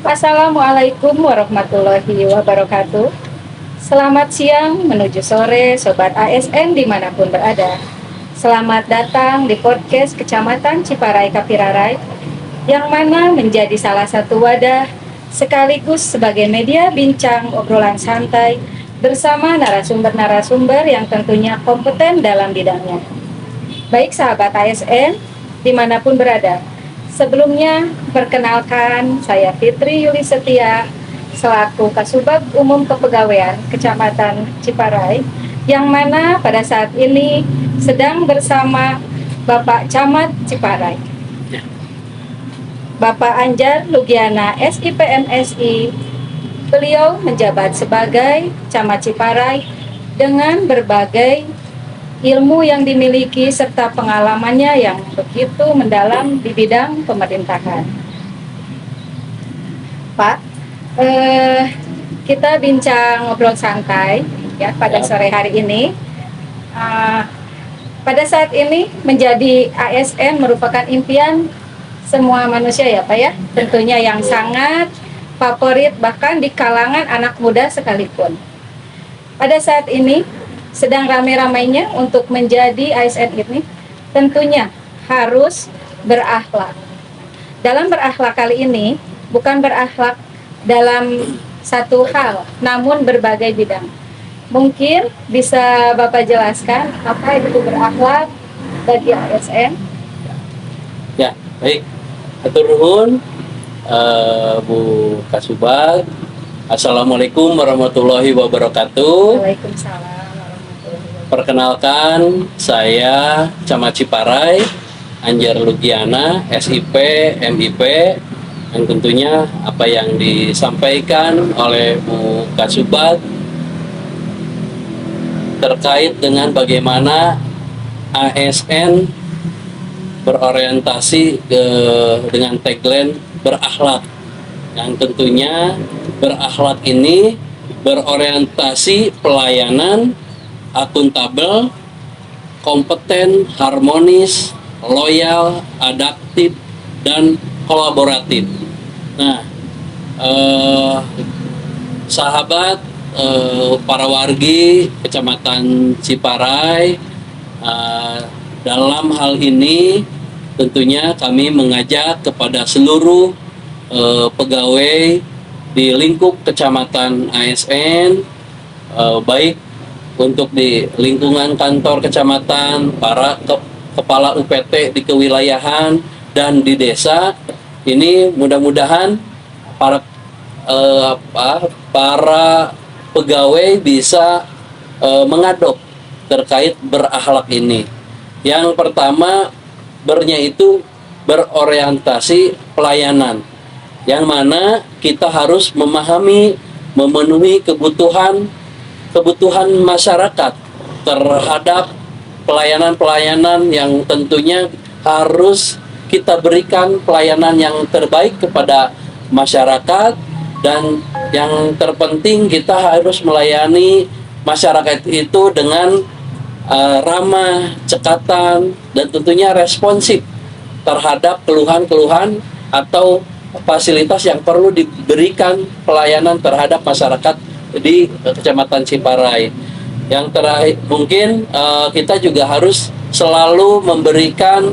Assalamualaikum warahmatullahi wabarakatuh. Selamat siang menuju sore Sobat ASN dimanapun berada. Selamat datang di podcast Kecamatan Ciparai Kapirarai, yang mana menjadi salah satu wadah sekaligus sebagai media bincang obrolan santai bersama narasumber-narasumber yang tentunya kompeten dalam bidangnya. Baik sahabat ASN dimanapun berada, sebelumnya, perkenalkan, saya Fitri Yuli Setia, selaku Kasubag Umum Kepegawaian Kecamatan Ciparai, yang mana pada saat ini sedang bersama Bapak Camat Ciparai, Bapak Anjar Lugiana SIP MSI. Beliau menjabat sebagai Camat Ciparai dengan berbagai ilmu yang dimiliki serta pengalamannya yang begitu mendalam di bidang pemerintahan. Pak, kita bincang ngobrol santai ya pada sore hari ini. Pada saat ini menjadi ASN merupakan impian semua manusia ya Pak ya, tentunya yang sangat favorit bahkan di kalangan anak muda sekalipun. Pada saat ini sedang rame-ramainya untuk menjadi ASN ini tentunya harus berakhlak. Dalam berakhlak kali ini bukan berakhlak dalam satu hal, namun berbagai bidang. Mungkin bisa Bapak jelaskan apa itu berakhlak bagi ASN? Ya, baik. Hatur nuhun, Bu Kasubag. Assalamualaikum warahmatullahi wabarakatuh. Waalaikumsalam. Perkenalkan, saya Camat Ciparai, Anjar Lugiana, SIP, MIP, dan tentunya apa yang disampaikan oleh Bu Kasubag terkait dengan bagaimana ASN berorientasi dengan tagline berakhlak. Yang tentunya berakhlak ini berorientasi pelayanan akuntabel, kompeten, harmonis, loyal, adaptif, dan kolaboratif. Nah, sahabat, para wargi Kecamatan Ciparai, dalam hal ini tentunya kami mengajak kepada seluruh pegawai di lingkup Kecamatan ASN, baik untuk di lingkungan kantor kecamatan, para kepala UPT di kewilayahan dan di desa, ini mudah-mudahan para pegawai bisa mengadop terkait berakhlak ini. Yang pertama, bernya itu berorientasi pelayanan, yang mana kita harus memahami, memenuhi kebutuhan masyarakat terhadap pelayanan-pelayanan yang tentunya harus kita berikan pelayanan yang terbaik kepada masyarakat, dan yang terpenting kita harus melayani masyarakat itu dengan ramah, cekatan, dan tentunya responsif terhadap keluhan-keluhan atau fasilitas yang perlu diberikan pelayanan terhadap masyarakat di Kecamatan Ciparai. Yang terakhir mungkin kita juga harus selalu memberikan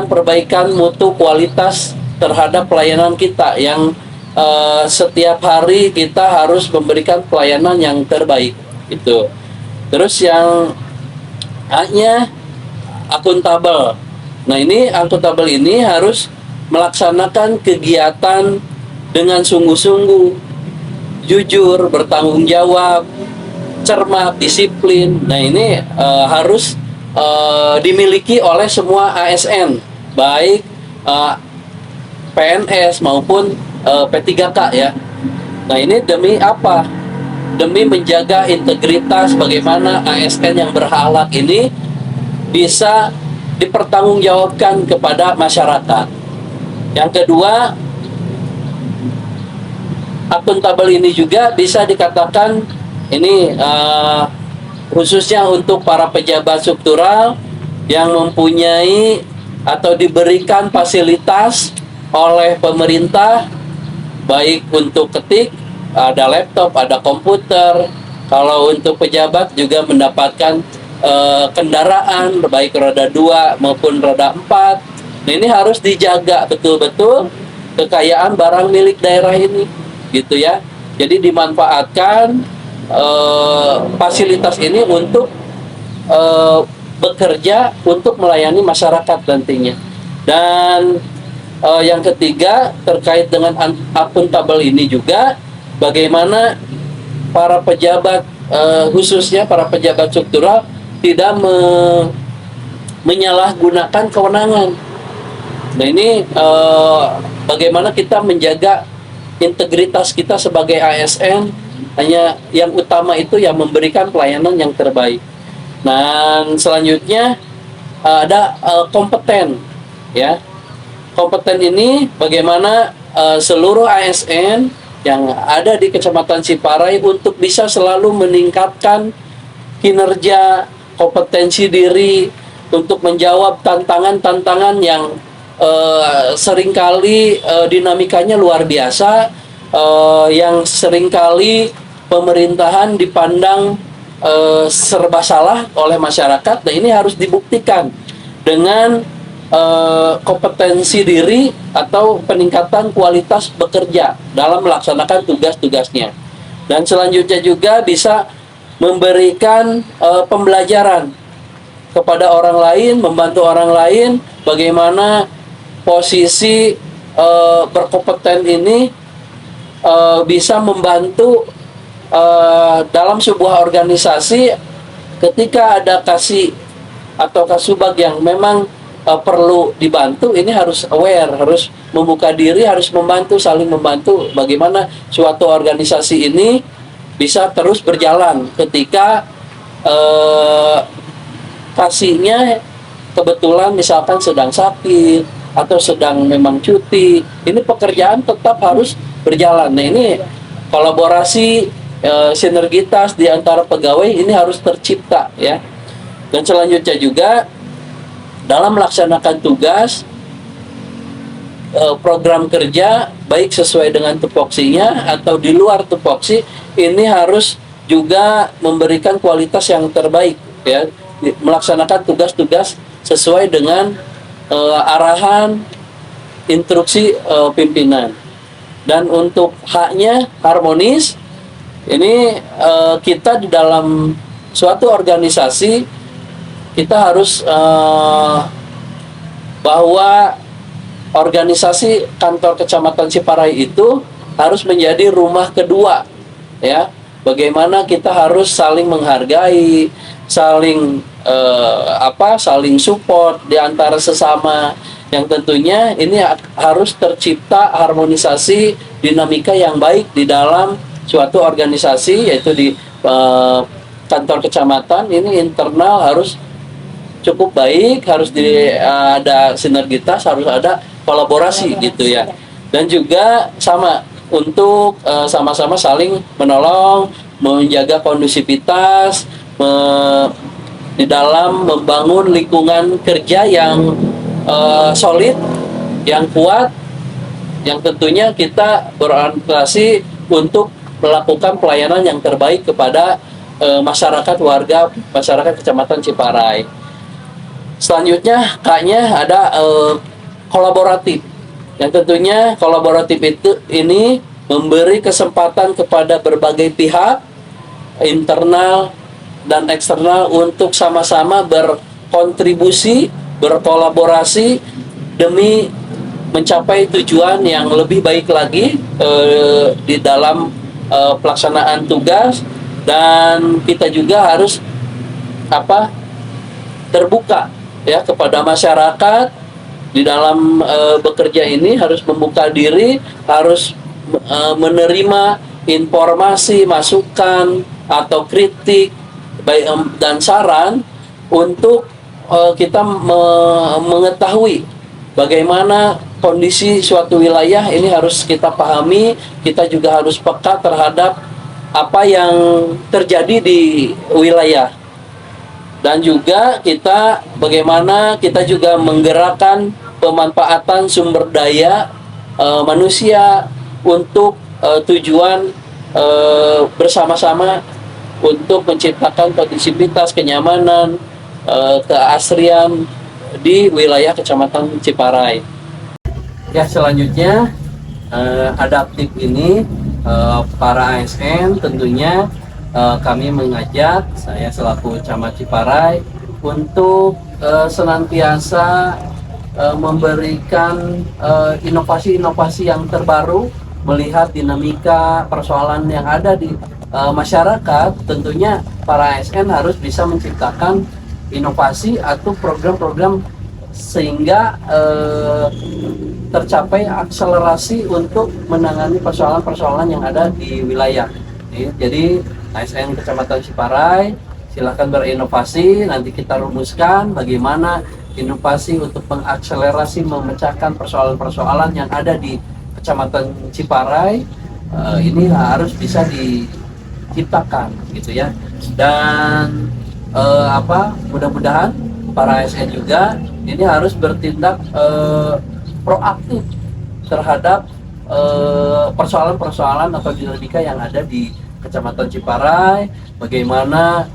perbaikan mutu kualitas terhadap pelayanan kita, yang setiap hari kita harus memberikan pelayanan yang terbaik itu. Terus yang A-nya akuntabel. Nah, ini akuntabel ini harus melaksanakan kegiatan dengan sungguh-sungguh, jujur, bertanggung jawab, cermat, disiplin. Nah, ini harus dimiliki oleh semua ASN, baik PNS maupun P3K ya. Nah, ini demi apa? Demi menjaga integritas, bagaimana ASN yang berakhlak ini bisa dipertanggungjawabkan kepada masyarakat. Yang kedua, akuntabel ini juga bisa dikatakan ini khususnya untuk para pejabat struktural yang mempunyai atau diberikan fasilitas oleh pemerintah, baik untuk ketik, ada laptop, ada komputer. Kalau untuk pejabat juga mendapatkan kendaraan baik roda 2 maupun roda 4. Nah, ini harus dijaga betul-betul kekayaan barang milik daerah ini, gitu ya. Jadi dimanfaatkan fasilitas ini untuk bekerja untuk melayani masyarakat nantinya. Dan yang ketiga terkait dengan akuntabel ini juga, bagaimana para pejabat khususnya para pejabat struktural tidak menyalahgunakan kewenangan. Nah, ini bagaimana kita menjaga integritas kita sebagai ASN, hanya yang utama itu yang memberikan pelayanan yang terbaik. Dan selanjutnya ada kompeten, ya. Kompeten ini bagaimana seluruh ASN yang ada di Kecamatan Ciparai untuk bisa selalu meningkatkan kinerja, kompetensi diri untuk menjawab tantangan-tantangan yang seringkali dinamikanya luar biasa, yang seringkali pemerintahan dipandang serba salah oleh masyarakat. Nah, ini harus dibuktikan dengan kompetensi diri atau peningkatan kualitas bekerja dalam melaksanakan tugas-tugasnya. Dan selanjutnya juga bisa memberikan pembelajaran kepada orang lain, membantu orang lain bagaimana posisi berkompeten ini bisa membantu dalam sebuah organisasi ketika ada kasih atau kasubag yang memang perlu dibantu. Ini harus aware, harus membuka diri, harus membantu, saling membantu bagaimana suatu organisasi ini bisa terus berjalan ketika kasihnya kebetulan misalkan sedang sakit atau sedang memang cuti. Ini pekerjaan tetap harus berjalan. Nah, ini kolaborasi, sinergitas di antara pegawai ini harus tercipta, ya. Dan selanjutnya juga dalam melaksanakan tugas program kerja baik sesuai dengan tupoksinya atau di luar tupoksi, ini harus juga memberikan kualitas yang terbaik, ya, melaksanakan tugas-tugas sesuai dengan arahan instruksi pimpinan. Dan untuk haknya harmonis, ini kita di dalam suatu organisasi kita harus bahwa organisasi kantor Kecamatan Ciparai itu harus menjadi rumah kedua, ya. Bagaimana kita harus saling menghargai, saling saling support di antara sesama, yang tentunya ini harus tercipta harmonisasi dinamika yang baik di dalam suatu organisasi, yaitu di kantor kecamatan. Ini internal harus cukup baik, harus ada sinergitas, harus ada kolaborasi gitu ya. Dan juga sama untuk sama-sama saling menolong, menjaga kondusivitas di dalam membangun lingkungan kerja yang solid, yang kuat, yang tentunya kita berorientasi untuk melakukan pelayanan yang terbaik kepada masyarakat, warga masyarakat Kecamatan Ciparai. Selanjutnya kaknya ada kolaboratif, yang tentunya kolaboratif ini memberi kesempatan kepada berbagai pihak internal dan eksternal untuk sama-sama berkontribusi, berkolaborasi demi mencapai tujuan yang lebih baik lagi di dalam pelaksanaan tugas. Dan kita juga harus terbuka, ya, kepada masyarakat di dalam bekerja ini, harus membuka diri, harus menerima informasi, masukan atau kritik baik dan saran untuk kita mengetahui bagaimana kondisi suatu wilayah. Ini harus kita pahami, kita juga harus peka terhadap apa yang terjadi di wilayah. Dan juga kita bagaimana kita juga menggerakkan pemanfaatan sumber daya manusia untuk tujuan bersama-sama untuk menciptakan kondisivitas, kenyamanan, keasrian di wilayah Kecamatan Ciparai. Ya, selanjutnya adaptif ini para ASN tentunya kami mengajak saya selaku Camat Ciparai untuk senantiasa memberikan inovasi-inovasi yang terbaru, melihat dinamika persoalan yang ada di masyarakat. Tentunya para ASN harus bisa menciptakan inovasi atau program-program sehingga tercapai akselerasi untuk menangani persoalan-persoalan yang ada di wilayah. Jadi ASN Kecamatan Ciparai silahkan berinovasi, nanti kita rumuskan bagaimana inovasi untuk mengakselerasi memecahkan persoalan-persoalan yang ada di Kecamatan Ciparai. Ini harus bisa diciptakan gitu ya. Dan mudah-mudahan para ASN juga ini harus bertindak proaktif terhadap persoalan-persoalan atau dinamika yang ada di Kecamatan Ciparai. Bagaimana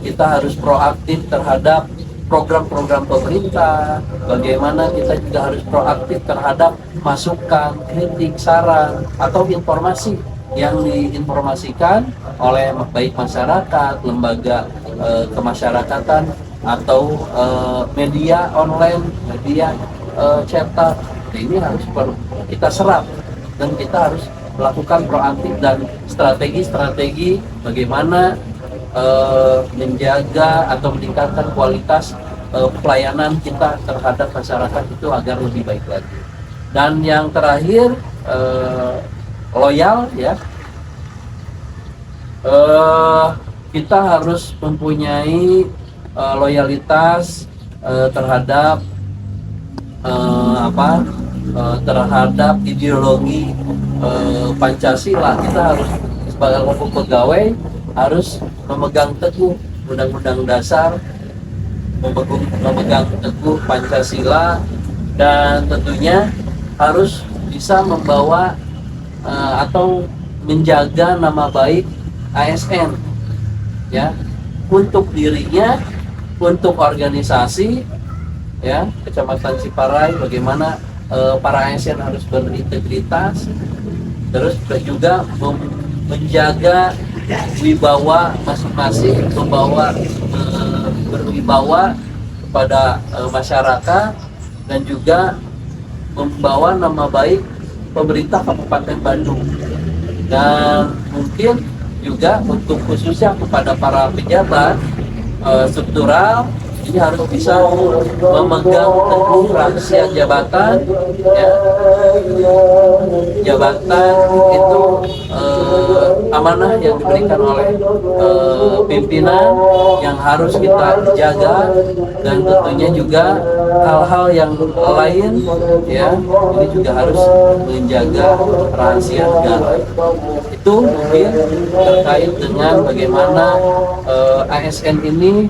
kita harus proaktif terhadap program-program pemerintah, bagaimana kita juga harus proaktif terhadap masukan, kritik, saran, atau informasi yang diinformasikan oleh baik masyarakat, lembaga kemasyarakatan, atau media online, media cetak. Nah, ini harus kita serap dan kita harus melakukan proaktif dan strategi-strategi bagaimana menjaga atau meningkatkan kualitas pelayanan kita terhadap masyarakat itu agar lebih baik lagi. Dan yang terakhir, loyal ya. Kita harus mempunyai loyalitas terhadap terhadap ideologi Pancasila. Kita harus sebagai kelompok pegawai harus memegang teguh Undang-Undang Dasar, memegang teguh Pancasila, dan tentunya harus bisa membawa atau menjaga nama baik ASN ya, untuk dirinya, untuk organisasi ya Kecamatan Ciparai. Bagaimana para ASN harus berintegritas, terus juga menjaga wibawa masing-masing, berwibawa kepada masyarakat, dan juga membawa nama baik pemerintah Kabupaten Bandung. Dan mungkin juga untuk khususnya kepada para pejabat struktural, ini harus bisa memegang teguh rahasia jabatan ya. Jabatan itu amanah yang diberikan oleh pimpinan yang harus kita jaga, dan tentunya juga hal-hal yang lain ya, ini juga harus menjaga rahasia negara. Itu mungkin terkait dengan bagaimana ASN ini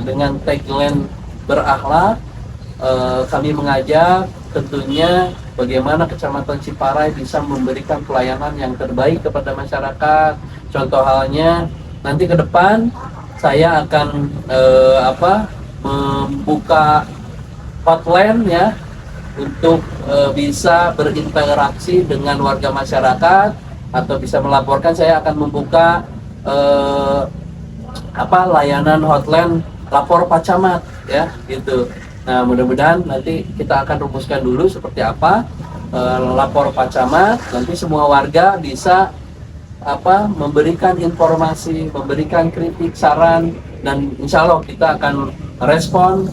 dengan tagline berakhlak. Kami mengajak tentunya bagaimana Kecamatan Ciparai bisa memberikan pelayanan yang terbaik kepada masyarakat. Contoh halnya nanti ke depan saya akan membuka hotline ya, untuk bisa berinteraksi dengan warga masyarakat atau bisa melaporkan. Saya akan membuka layanan hotline lapor Pak Camat ya gitu. Nah, mudah-mudahan nanti kita akan rumuskan dulu seperti apa lapor Pak Camat. Nanti semua warga bisa memberikan informasi, memberikan kritik, saran, dan insya Allah kita akan respon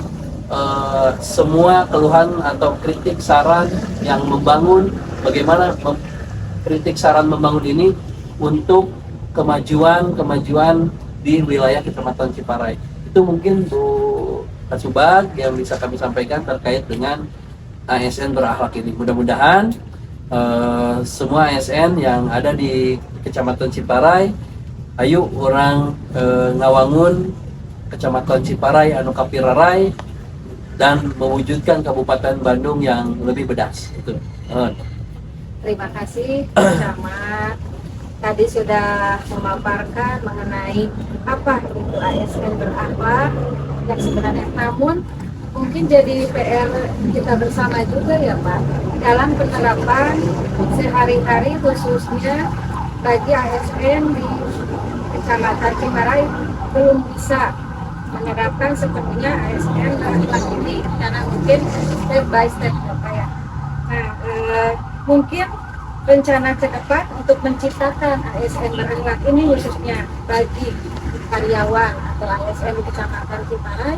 semua keluhan atau kritik saran yang membangun. Bagaimana kritik saran membangun ini untuk kemajuan di wilayah Kecamatan Ciparai. Itu mungkin Bu Kasubag yang bisa kami sampaikan terkait dengan ASN berakhlak ini. Mudah-mudahan semua ASN yang ada di Kecamatan Ciparai, ayo orang ngawangun Kecamatan Ciparai anu kapirarai dan mewujudkan Kabupaten Bandung yang lebih bedas. Itu. Terima kasih Pak Camat. Tadi sudah memaparkan mengenai apa itu ASN berakhlak yang sebenarnya, namun mungkin jadi PR kita bersama juga ya Pak, dalam penerapan sehari-hari khususnya bagi ASN di Kecamatan Ciparai belum bisa menerapkan sepertinya ASN berakhlak ini karena mungkin step by step ya Pak ya. Nah, mungkin rencana ke depan untuk menciptakan ASN berakhlak ini khususnya bagi karyawan atau ASN di Kecamatan Ciparai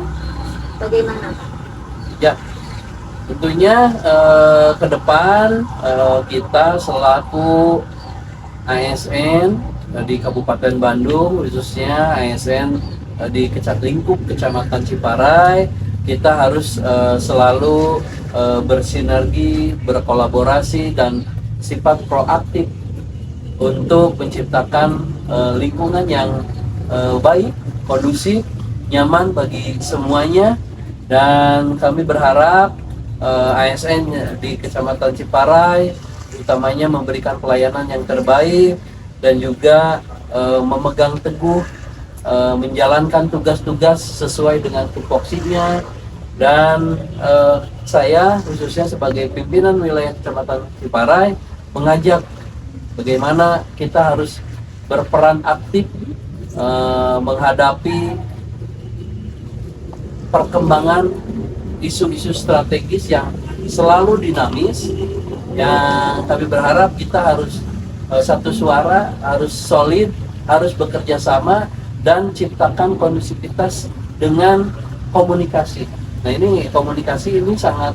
bagaimana Pak? Ya, tentunya ke depan kita selaku ASN di Kabupaten Bandung, khususnya ASN di lingkup Kecamatan Ciparai, kita harus selalu bersinergi, berkolaborasi, dan sifat proaktif untuk menciptakan lingkungan yang baik, kondusif, nyaman bagi semuanya. Dan kami berharap ASN di Kecamatan Ciparai utamanya memberikan pelayanan yang terbaik dan juga memegang teguh menjalankan tugas-tugas sesuai dengan tupoksinya. Dan saya khususnya sebagai pimpinan wilayah Kecamatan Ciparai mengajak bagaimana kita harus berperan aktif menghadapi perkembangan isu-isu strategis yang selalu dinamis, yang kami berharap kita harus satu suara, harus solid, harus bekerja sama dan ciptakan kondusivitas dengan komunikasi. Nah, ini komunikasi ini sangat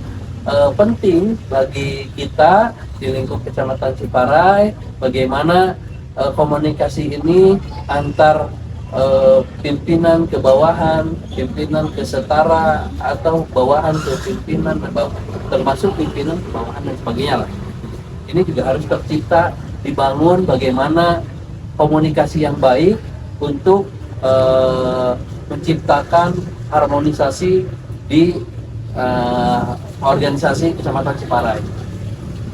penting bagi kita di lingkup Kecamatan Ciparai. Bagaimana komunikasi ini antar pimpinan ke bawahan, pimpinan ke setara, atau bawahan ke pimpinan, termasuk pimpinan ke bawahan dan sebagainya lah. Ini juga harus tercipta, dibangun bagaimana komunikasi yang baik untuk menciptakan harmonisasi di organisasi Kecamatan Ciparai.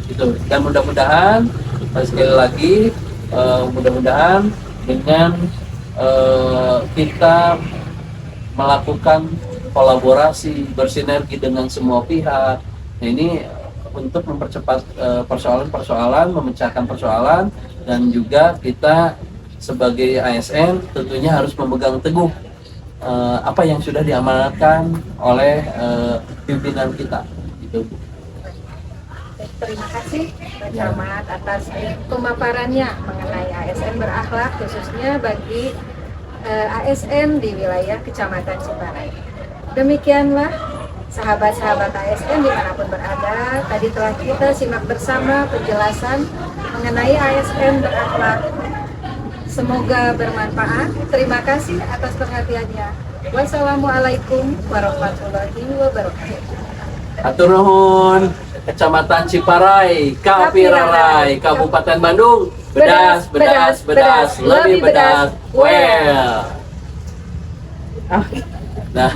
Itu. Dan mudah-mudahan sekali lagi mudah-mudahan dengan kita melakukan kolaborasi, bersinergi dengan semua pihak. Nah, ini untuk mempercepat persoalan-persoalan, memecahkan persoalan, dan juga kita sebagai ASN tentunya harus memegang teguh apa yang sudah diamanatkan oleh pimpinan kita. Gitu. Terima kasih Pak Camat atas pemaparannya mengenai ASN berakhlak khususnya bagi ASN di wilayah Kecamatan Ciparai. Demikianlah sahabat-sahabat ASN dimanapun berada, tadi telah kita simak bersama penjelasan mengenai ASN berakhlak. Semoga bermanfaat. Terima kasih atas perhatiannya. Wassalamualaikum warahmatullahi wabarakatuh. Atur nuhun. Kecamatan Ciparai, Kapirarai, Kabupaten Bandung, bedas, bedas, bedas, lebih bedas, well. Nah.